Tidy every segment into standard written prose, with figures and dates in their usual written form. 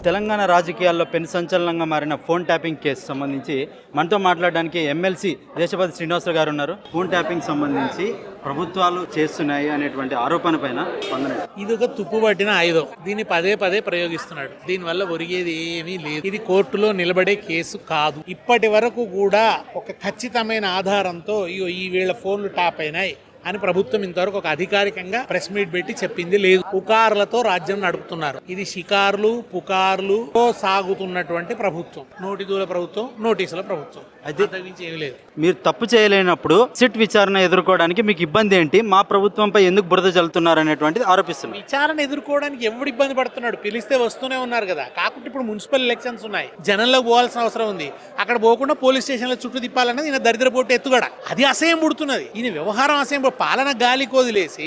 తెలంగాణ రాజకీయాల్లో పెను సంచలనంగా మారిన ఫోన్ ట్యాపింగ్ కేసు సంబంధించి మనతో మాట్లాడడానికి ఎమ్మెల్సీ దేశపతి శ్రీనివాసరావు గారు ఉన్నారు. ఫోన్ ట్యాపింగ్ సంబంధించి ప్రభుత్వాలు చేస్తున్నాయి అనేటువంటి ఆరోపణ పైన స్పందన. ఇది ఒక తుప్పుపట్టిన ఆయుధం. దీన్ని పదే పదే ప్రయోగిస్తున్నాడు. దీనివల్ల ఒరిగేది ఏమీ లేదు. ఇది కోర్టులో నిలబడే కేసు కాదు. ఇప్పటి వరకు కూడా ఒక ఖచ్చితమైన ఆధారంతో ఈ వీళ్ళ ఫోన్లు ట్యాప్ అయినాయి అని ప్రభుత్వం ఇంతవరకు ఒక అధికారికంగా ప్రెస్ మీట్ పెట్టి చెప్పింది లేదు. పుకార్లతో రాజ్యం నడుపుతున్నారు. ఇది షికార్లు పుకార్లు సాగుతున్నటువంటి ప్రభుత్వం. నోటి దూల ప్రభుత్వం, నోటీసుల ప్రభుత్వం. అయితే ఏమీ లేదు. మీరు తప్పు చేయలేనప్పుడు సిట్ విచారణ ఎదుర్కోవడానికి మీకు ఇబ్బంది ఏంటి? మా ప్రభుత్వంపై ఎందుకు బురద చల్లుతున్నారు అనేటువంటిది ఆరోపిస్తున్నారు. విచారణ ఎదుర్కోవడానికి ఎవడు ఇబ్బంది పడుతున్నాడు? పిలిస్తే వస్తూనే ఉన్నారు కదా. కాకపోతే ఇప్పుడు మున్సిపల్ ఎలక్షన్స్ ఉన్నాయి, జనంలోకి పోవాల్సిన అవసరం ఉంది. అక్కడ పోకుండా పోలీస్ స్టేషన్ల చుట్టూ తిప్పాలన్నది ఈయన దరిద్రపోటు ఎత్తుగడ. అది అసహ్యం పుడుతున్నది. ఈయన వ్యవహారం అసహ్యం. పాలన గాలికి వదిలేసి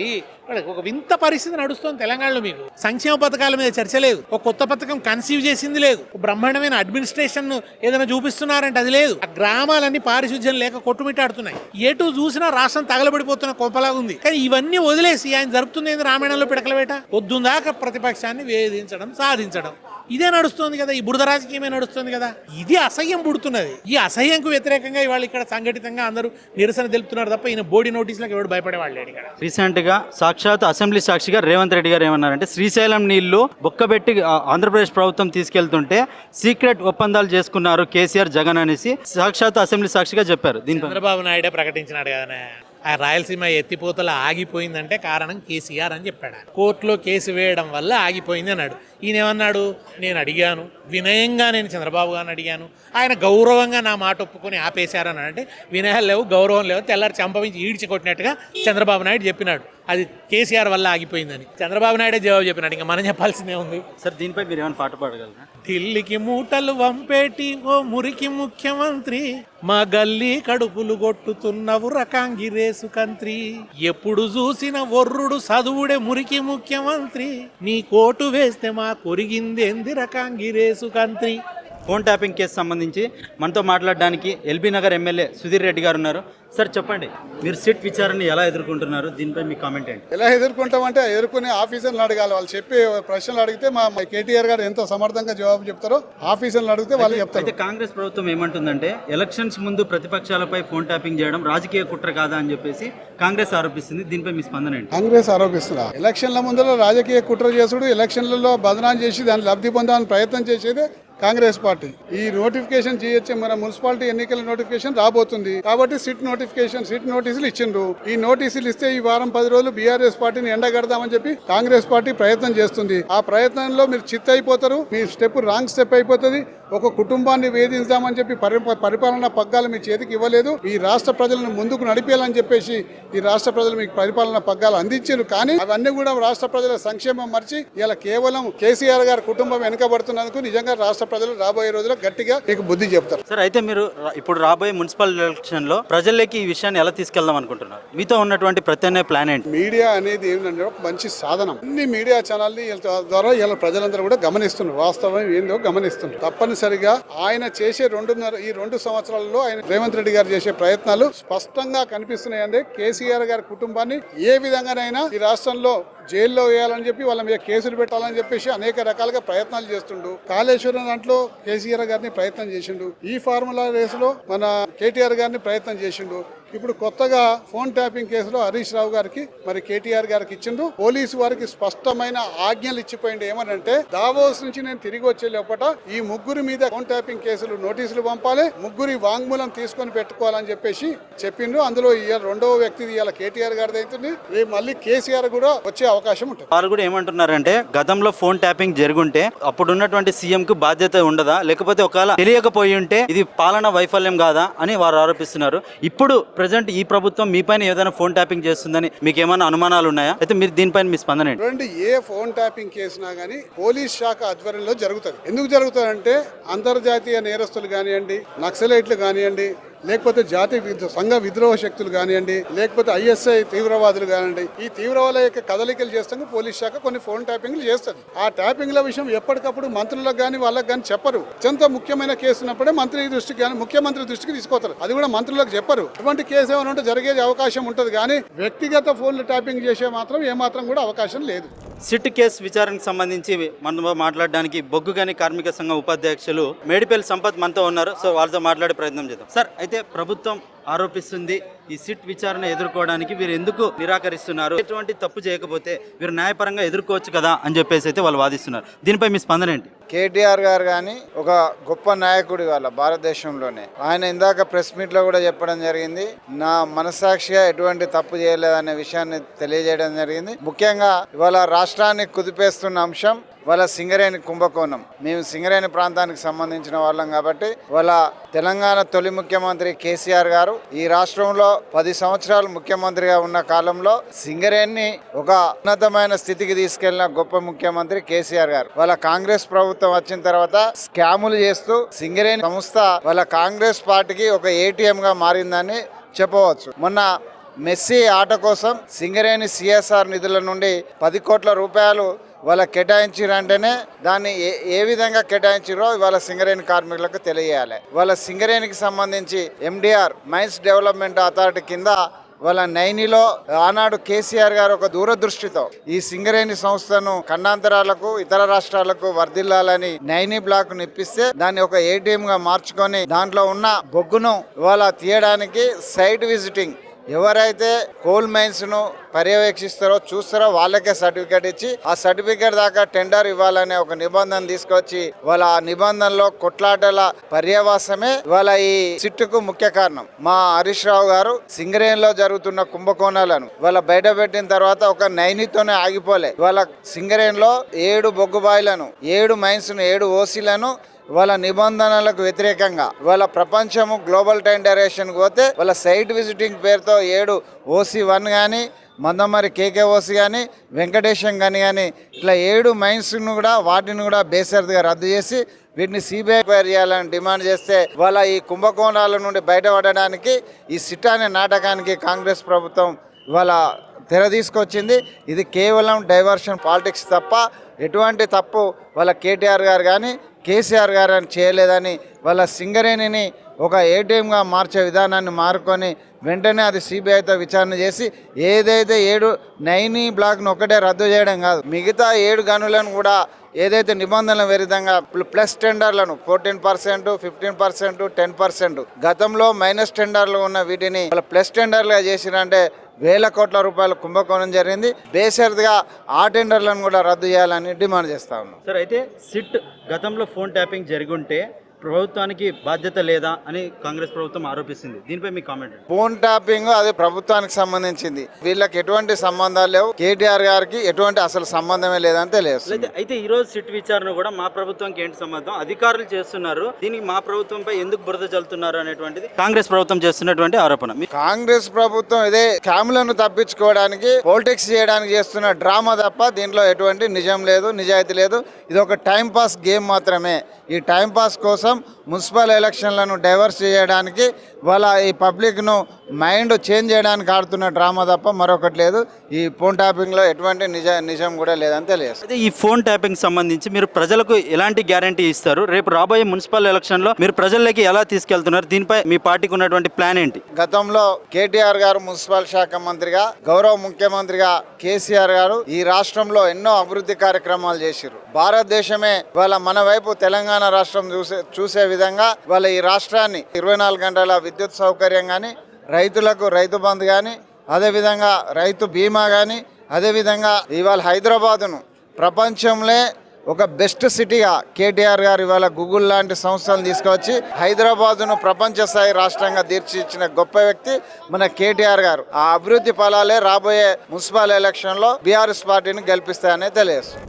ఒక వింత పరిస్థితి నడుస్తుంది తెలంగాణలో. మీకు సంక్షేమ పథకాల మీద చర్చ లేదు. ఒక కొత్త పథకం కన్సీవ్ చేసింది లేదు. బ్రహ్మాండమైన అడ్మినిస్ట్రేషన్ ఏదైనా చూపిస్తున్నారంటే అది లేదు. ఆ గ్రామాలన్నీ పారిశుధ్యం లేక కొట్టుమిట్టాడుతున్నాయి. ఎటు చూసినా రాష్ట్రం తగలబడిపోతున్న కొంపలాగా ఉంది. కానీ ఇవన్నీ వదిలేసి ఆయన జరుపుతుంది ఏంది? రామాయణంలో పిడకలవేట. పొద్దుందాకా ప్రతిపక్షాన్ని వేధించడం, సాధించడం, ఇదే నడుస్తుంది కదా. ఈ బురద రాజకీయమే నడుస్తుంది కదా. ఇది అసహ్యం పుడుతున్నది. ఈ అసహ్యంకు వ్యతిరేకంగా ఇవాళ ఇక్కడ సంఘటితంగా అందరూ నిరసన తెలుపుతున్నారు తప్ప ఈయన బోడి నోటీసులకు ఎవరు భయపడేవాళ్ళు ఇక్కడ. రీసెంట్ గా సాక్షాత్ అసెంబ్లీ సాక్షిగా రేవంత్ రెడ్డి గారు ఏమన్నారంటే, శ్రీశైలం నీళ్లు బొక్కబెట్టి ఆంధ్రప్రదేశ్ ప్రభుత్వం తీసుకెళ్తుంటే సీక్రెట్ ఒప్పందాలు చేసుకున్నారు కేసీఆర్ జగన్ అనేసి సాక్షాత్ అసెంబ్లీ సాక్షిగా చెప్పారు. దీని చంద్రబాబు నాయుడే ప్రకటించినాడు కదా. ఆ రాయలసీమ ఎత్తిపోతల ఆగిపోయిందంటే కారణం కేసీఆర్ అని చెప్పాడు. కోర్టులో కేసు వేయడం వల్ల ఆగిపోయింది అన్నాడు. ఈయన ఏమన్నాడు? నేను అడిగాను, వినయంగా నేను చంద్రబాబు గారిని అడిగాను, ఆయన గౌరవంగా నా మాట ఒప్పుకొని ఆపేశారని. అంటే వినయాలు లేవు, గౌరవం లేవు, తెల్లారి చంపవించి ఈడ్చి కొట్టినట్టుగా చంద్రబాబు నాయుడు చెప్పినాడు. అది కేసీఆర్ వల్ల ఆగిపోయిందని చంద్రబాబు నాయుడే జవాబు చెప్పినాడు. ఇంకా మనం చెప్పాల్సిందే ఉంది. సార్, దీనిపై మీరు ఏమైనా పాట పాడగలరా? ఢిల్లీకి మూటలు వంపేటి ఓ మురికి ముఖ్యమంత్రి, మా గల్లీ కడుపులు కొట్టుతున్నవు రకాంగి రేసు కంత్రి, ఎప్పుడు చూసిన ఒర్రుడు చదువుడే మురికి ముఖ్యమంత్రి, నీ కోటు వేస్తే మా కొరిగిందేంది రకాంగి రేసు కంత్రి. ఫోన్ ట్యాపింగ్ కేసు సంబంధించి మనతో మాట్లాడడానికి ఎల్బీ నగర్ ఎమ్మెల్యే సుధీర్ రెడ్డి గారు ఉన్నారు. సార్ చెప్పండి, మీరు సిట్ విచారణ ఎలా ఎదుర్కొంటున్నారు? దీనిపై మీ కామెంట్ ఏంటి? ఎలా ఎదుర్కొంటామంటే ఎదుర్కొనే ఆఫీసర్లు అడగాలి. వాళ్ళు చెప్పే ప్రశ్నలు అడిగితే మా కేటీఆర్ గారు ఎంతో సమర్థంగా జవాబు చెప్తారో ఆఫీసర్లు అడిగితే వాళ్ళు చెప్తారు. అయితే కాంగ్రెస్ ప్రభుత్వం ఏమంటుందంటే, ఎలక్షన్స్ ముందు ప్రతిపక్షాలపై ఫోన్ ట్యాపింగ్ చేయడం రాజకీయ కుట్ర కాదా అని చెప్పేసి కాంగ్రెస్ ఆరోపిస్తుంది. దీనిపై మీ స్పందన ఏంటి? కాంగ్రెస్ ఆరోపిస్తున్నా ఎలక్షన్ల ముందర రాజకీయ కుట్ర చేసుడు, ఎలక్షన్లలో బదనాం చేసి దాన్ని లబ్ధి పొందాలని ప్రయత్నం చేసేదే కాంగ్రెస్ పార్టీ. ఈ నోటిఫికేషన్ చేయొచ్చే మన మున్సిపాలిటీ ఎన్నికల నోటిఫికేషన్ రాబోతుంది కాబట్టి సిట్ నోటీసులు ఇచ్చిండ్రు. ఈ నోటీసులు ఇస్తే ఈ వారం 10 రోజులు బీఆర్ఎస్ పార్టీని ఎండగడదామని చెప్పి కాంగ్రెస్ పార్టీ ప్రయత్నం చేస్తుంది. ఆ ప్రయత్నంలో మీరు చిత్ అయిపోతారు. మీ రాంగ్ స్టెప్ అయిపోతుంది. ఒక కుటుంబాన్ని వేధించామని చెప్పి పరిపాలనా పగ్గాలు మీ చేతికి ఇవ్వలేదు. ఈ రాష్ట్ర ప్రజలను ముందుకు నడిపేయాలని చెప్పేసి ఈ రాష్ట్ర ప్రజలు మీకు పరిపాలనా పగ్గాలు అందించారు. కానీ అవన్నీ కూడా రాష్ట్ర ప్రజల సంక్షేమం మర్చి ఇలా కేవలం కేసీఆర్ గారి కుటుంబం వెనుకబడుతున్నందుకు నిజంగా రాష్ట్ర ప్రజలు రాబోయే రోజుల్లో గట్టిగా మీకు బుద్ధి చెప్తారు. సార్, అయితే మీరు ఇప్పుడు రాబోయే మున్సిపల్ ఎలక్షన్ లో ప్రజల్లోకి ఈ విషయాన్ని ఎలా తీసుకెళ్దాం అనుకుంటున్నారు? మీతో ఉన్నటువంటి ప్రత్యామ్నాయ ప్లాన్ ఏంటి? మీడియా అనేది ఏంటంటే ఒక మంచి సాధనం. అన్ని మీడియా ఛానల్ ద్వారా ఇలా ప్రజలందరూ కూడా గమనిస్తున్నారు. వాస్తవం ఏందో గమనిస్తున్నారు. తప్పనిసరిగా ఆయన చేసే ఈ 2 సంవత్సరాలలో ఆయన రేవంత్ రెడ్డి గారు చేసే ప్రయత్నాలు స్పష్టంగా కనిపిస్తున్నాయండి. కేసీఆర్ గారి కుటుంబాన్ని ఏ విధంగానైనా ఈ రాష్ట్రంలో జైల్లో వేయాలని చెప్పి వాళ్ళ మీద కేసులు పెట్టాలని చెప్పేసి అనేక రకాలుగా ప్రయత్నాలు చేస్తుండు. కాళేశ్వరం దాంట్లో కేసీఆర్ గారిని ప్రయత్నం చేసిండు. ఈ ఫార్ములా రేసులో మన కేటీఆర్ గారిని ప్రయత్నం చేసిండు. ఇప్పుడు కొత్తగా ఫోన్ ట్యాపింగ్ కేసులో హరీష్ రావు గారికి మరి కేటీఆర్ గారికి ఇచ్చిండ్రు. పోలీసు వారికి స్పష్టమైన ఆజ్ఞలు ఇచ్చిపోయింది. ఏమనంటే, దావోస్ నుంచి నేను తిరిగి వచ్చే లోపల ఈ 3 మీద ఫోన్ ట్యాపింగ్ కేసులు నోటీసులు పంపాలి, 3 వాంగ్మూలం తీసుకొని పెట్టుకోవాలని చెప్పేసి చెప్పిండ్రు. అందులో ఇవాళ 2వ వ్యక్తి ఇవాళ కేటీఆర్ గారిది అవుతుంది. రేపు మళ్ళీ కేసీఆర్ కూడా వచ్చే అవకాశం ఉంటుంది. వాళ్ళు కూడా ఏమంటున్నారంటే, గతంలో ఫోన్ ట్యాపింగ్ జరుగుంటే అప్పుడు ఉన్నటువంటి సీఎం కు బాధ్యత ఉండదా, లేకపోతే ఒకవేళ తెలియకపోయి ఉంటే ఇది పాలన వైఫల్యం కాదా అని వారు ఆరోపిస్తున్నారు. ఇప్పుడు ప్రజెంట్ ఈ ప్రభుత్వం మీ పైన ఏదైనా ఫోన్ ట్యాపింగ్ చేస్తుందని మీకు ఏమైనా అనుమానాలు ఉన్నాయా? అయితే మీరు దీనిపైన మీ స్పందన ఏంటి? ఏ ఫోన్ ట్యాపింగ్ కేసునా గానీ పోలీస్ శాఖ ఆధ్వర్యంలో జరుగుతుంది. ఎందుకు జరుగుతుందంటే, అంతర్జాతీయ నేరస్తులు కానివ్వండి, నక్సలైట్లు కానివ్వండి, లేకపోతే సంఘ విద్రోహ శక్తులు కానివ్వండి, లేకపోతే ఐఎస్ఐ తీవ్రవాదులు కానివ్వండి, ఈ తీవ్రవాదుల యొక్క కదలికలు చేస్తాక పోలీస్ శాఖ కొన్ని ఫోన్ ట్యాపింగ్లు చేస్తుంది. ఆ ట్యాపింగ్ల విషయం ఎప్పటికప్పుడు మంత్రులకు కానీ వాళ్ళకి కానీ చెప్పరు. అత్యంత ముఖ్యమైన కేసు ఉన్నప్పుడే మంత్రి దృష్టికి కానీ ముఖ్యమంత్రి దృష్టికి తీసుకొస్తారు. అది కూడా మంత్రులకు చెప్పరు. అటువంటి కేసు ఏమైనా ఉంటే జరిగే అవకాశం ఉంటుంది, కానీ వ్యక్తిగత ఫోన్లు ట్యాపింగ్ చేసే మాత్రం ఏమాత్రం కూడా అవకాశం లేదు. సిట్ కేసు విచారణకు సంబంధించి మనతో మాట్లాడడానికి బొగ్గుగని కార్మిక సంఘం ఉపాధ్యక్షులు మేడిపల్లి సంపత్ మనతో ఉన్నారు. సో వాళ్ళతో మాట్లాడే ప్రయత్నం చేద్దాం. సార్, అయితే ప్రభుత్వం ఆరోపిస్తుంది ఈ సిట్ విచారణ ఎదుర్కోవడానికి వీరు ఎందుకు నిరాకరిస్తున్నారు, ఎటువంటి తప్పు చేయకపోతే వీరు న్యాయపరంగా ఎదుర్కోవచ్చు కదా అని చెప్పేసి అయితే వాళ్ళు వాదిస్తున్నారు. దీనిపై మీ స్పందన ఏంటి? కేటీఆర్ గారు కానీ ఒక గొప్ప నాయకుడి వాళ్ళ భారతదేశంలోనే. ఆయన ఇందాక ప్రెస్ మీట్ లో కూడా చెప్పడం జరిగింది, నా మనసాక్షిగా ఎటువంటి తప్పు చేయలేదనే విషయాన్ని తెలియజేయడం జరిగింది. ముఖ్యంగా ఇవాళ రాష్ట్రాన్ని కుదిపేస్తున్న అంశం వాళ్ళ సింగరేణి కుంభకోణం. మేము సింగరేణి ప్రాంతానికి సంబంధించిన వాళ్ళం కాబట్టి వాళ్ళ తెలంగాణ తొలి ముఖ్యమంత్రి కేసీఆర్ గారు ఈ రాష్ట్రంలో 10 సంవత్సరాలు ముఖ్యమంత్రిగా ఉన్న కాలంలో సింగరేణిని ఒక ఉన్నతమైన స్థితికి తీసుకెళ్లిన గొప్ప ముఖ్యమంత్రి కేసీఆర్ గారు. వాళ్ళ కాంగ్రెస్ ప్రభుత్వం వచ్చిన తర్వాత స్కాములు చేస్తూ సింగరేణి సంస్థ వాళ్ళ కాంగ్రెస్ పార్టీకి ఒక ఏటీఎం గా మారిందని చెప్పవచ్చు. మొన్న మెస్సీ ఆట కోసం సింగరేణి సిఎస్ఆర్ నిధుల నుండి 10 కోట్ల రూపాయలు వాళ్ళ కేటాయించారంటేనే దాన్ని ఏ విధంగా కేటాయించారో వాళ్ళ సింగరేణి కార్మికులకు తెలియజేయాలి. వాళ్ళ సింగరేణికి సంబంధించి ఎండిఆర్ మైన్స్ డెవలప్మెంట్ అథారిటీ కింద వాళ్ళ నైనిలో ఆనాడు కేసీఆర్ గారు ఒక దూరదృష్టితో ఈ సింగరేణి సంస్థను ఖండాంతరాలకు ఇతర రాష్ట్రాలకు వర్ధిల్లాలని నైని బ్లాక్ ను ఇప్పిస్తే దాన్ని ఒక ఏటీఎం గా మార్చుకొని దాంట్లో ఉన్న బొగ్గును ఇవాళ తీయడానికి సైట్ విజిటింగ్ ఎవరైతే కోల్ మైన్స్ ను పర్యవేక్షిస్తారో చూస్తారో వాళ్ళకే సర్టిఫికేట్ ఇచ్చి ఆ సర్టిఫికేట్ దాకా టెండర్ ఇవ్వాలనే ఒక నిబంధన తీసుకొచ్చి వాళ్ళ ఆ నిబంధనలో కొట్లాటల పర్యవాసమే వాళ్ళ ఈ సిట్టుకు ముఖ్య కారణం. మా హరీష్ రావు గారు సింగరేణిలో జరుగుతున్న కుంభకోణాలను వాళ్ళ బయట పెట్టిన తర్వాత ఒక నైనితోనే ఆగిపోలే. వాళ్ళ సింగరేణిలో 7 బొగ్గు బాయిలను 7 మైన్స్ ను 7 ఓసీలను వాళ్ళ నిబంధనలకు వ్యతిరేకంగా వాళ్ళ ప్రపంచము గ్లోబల్ టెండరేషన్ పోతే వాళ్ళ సైట్ విజిటింగ్ పేరుతో 7 OC1 కానీ మందమరి కేకేఓసి కానీ వెంకటేశం కానీ ఇట్లా 7 మైన్స్ను కూడా వాటిని కూడా బేసరిగా రద్దు చేసి వీటిని సిబిఐ ఎంక్వైరీ చేయాలని డిమాండ్ చేస్తే వాళ్ళ ఈ కుంభకోణాల నుండి బయటపడడానికి ఈ సిట్ అనే నాటకానికి కాంగ్రెస్ ప్రభుత్వం ఇవాళ తెర తీసుకొచ్చింది. ఇది కేవలం డైవర్షన్ పాలిటిక్స్ తప్ప ఎటువంటి తప్పు వాళ్ళ కేటీఆర్ గారు కానీ కేసీఆర్ గారు అని చేయలేదని వాళ్ళ సింగరేణిని ఒక ఏటీఎంగా మార్చే విధానాన్ని మారుకొని వెంటనే అది సిబిఐతో విచారణ చేసి ఏదైతే 7 నైని బ్లాక్ను ఒకటే రద్దు చేయడం కాదు, మిగతా 7 గనులను కూడా ఏదైతే నిబంధనల విరుద్ధంగా ప్లస్ టెండర్లను 14%, 15%, 10% గతంలో మైనస్ టెండర్లు ఉన్న వీటిని ప్లస్ టెండర్లుగా చేసిరంటే వేల కోట్ల రూపాయల కుంభకోణం జరిగింది. బేషరతుగా ఆ టెండర్లను కూడా రద్దు చేయాలని డిమాండ్ చేస్తా ఉన్నాం. సార్, అయితే సిట్ గతంలో ఫోన్ ట్యాపింగ్ జరిగుంటే ప్రభుత్వానికి బాధ్యత లేదా అని కాంగ్రెస్ ప్రభుత్వం ఆరోపిస్తుంది. దీనిపై మీ కామెంట్? ఫోన్ ట్యాపింగ్ అది ప్రభుత్వానికి సంబంధించింది, వీళ్ళకి ఎటువంటి సంబంధాలు లేవు. కేటీఆర్ గారికి ఎటువంటి అసలు సంబంధమే లేదని తెలియదు. అయితే ఈ రోజు సిట్ విచారణ కూడా మా ప్రభుత్వానికి ఏంటి సంబంధం? అధికారులు చేస్తున్నారు, దీనికి మా ప్రభుత్వంపై ఎందుకు బురద చల్లుతున్నారు అనేటువంటిది కాంగ్రెస్ ప్రభుత్వం చేస్తున్నటువంటి ఆరోపణ. కాంగ్రెస్ ప్రభుత్వం ఇదే స్కామ్లను తప్పించుకోవడానికి పాలిటిక్స్ చేయడానికి చేస్తున్న డ్రామా తప్ప దీంట్లో ఎటువంటి నిజం లేదు, నిజాయితీ లేదు. ఇది ఒక టైం పాస్ గేమ్ మాత్రమే. ఈ టైం పాస్ కోసం మున్సిపల్ ఎలక్షన్లను డైవర్స్ చేయడానికి వాళ్ళ ఈ పబ్లిక్ను మైండ్ చేంజ్ చేయడానికి ఆడుతున్న డ్రామా తప్ప మరొకటి లేదు. ఈ ఫోన్ ట్యాపింగ్లో ఎటువంటి నిజం కూడా లేదని తెలియదు. అయితే ఈ ఫోన్ ట్యాపింగ్ సంబంధించి మీరు ప్రజలకు ఎలాంటి గ్యారంటీ ఇస్తారు? రేపు రాబోయే మున్సిపల్ ఎలక్షన్లో మీరు ప్రజల్లోకి ఎలా తీసుకెళ్తున్నారు? దీనిపై మీ పార్టీకి ఉన్నటువంటి ప్లాన్ ఏంటి? గతంలో కేటీఆర్ గారు మున్సిపల్ శాఖ మంత్రిగా, గౌరవ ముఖ్యమంత్రిగా కేసీఆర్ గారు ఈ రాష్ట్రంలో ఎన్నో అభివృద్ధి కార్యక్రమాలు చేశారు. భారతదేశమే వాళ్ళ మన వైపు తెలంగాణ రాష్ట్రం చూసే విధంగా వాళ్ళ ఈ రాష్ట్రాన్ని 24 గంటల విద్యుత్ సౌకర్యం కానీ, రైతులకు రైతు బంధు కానీ, అదేవిధంగా రైతు బీమా కానీ, అదేవిధంగా ఇవాళ హైదరాబాదును ప్రపంచంలో ఒక బెస్ట్ సిటీగా కేటీఆర్ గారు ఇవాళ గూగుల్ లాంటి సంస్థలను తీసుకొచ్చి హైదరాబాదును ప్రపంచ స్థాయి రాష్ట్రంగా తీర్చిచ్చిన గొప్ప వ్యక్తి మన కేటీఆర్ గారు. ఆ అభివృద్ధి ఫలాలే రాబోయే మున్సిపల్ ఎలక్షన్లో బీఆర్ఎస్ పార్టీని గెలిపిస్తాయని తెలియజేస్తుంది.